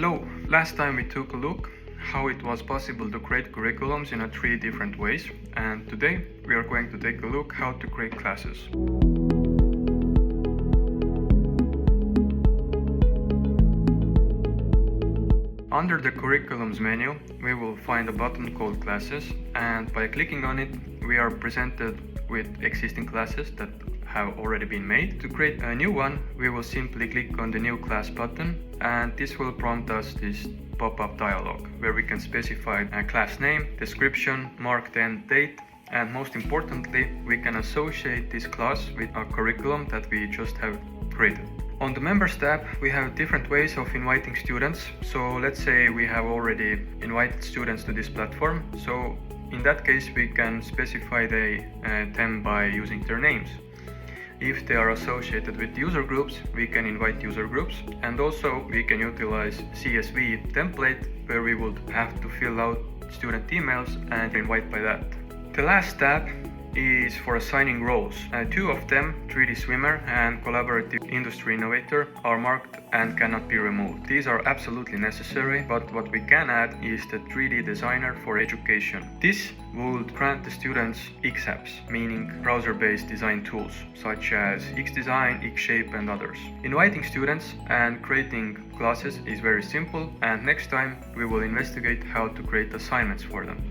Hello, last time we took a look how it was possible to create curriculums in 3 different ways, and today we are going to take a look how to create classes. Under the curriculums menu, we will find a button called classes, and by clicking on it, we are presented with existing classes that have already been made. To create a new one, we will simply click on the new class button, and this will prompt us this pop-up dialog where we can specify a class name, description, mark the end date, and most importantly, we can associate this class with a curriculum that we just have created. On the Members tab, we have different ways of inviting students. So let's say we have already invited students to this platform. So in that case, we can specify them by using their names. If they are associated with user groups, we can invite user groups, and also we can utilize CSV template where we would have to fill out student emails and invite by that. The last tab is for assigning roles. 2 of them, 3D Swimmer and Collaborative Industry Innovator, are marked and cannot be removed. These are absolutely necessary, but what we can add is the 3D Designer for Education. This would grant the students XApps, meaning browser-based design tools, such as XDesign, Xshape and others. Inviting students and creating classes is very simple, and next time we will investigate how to create assignments for them.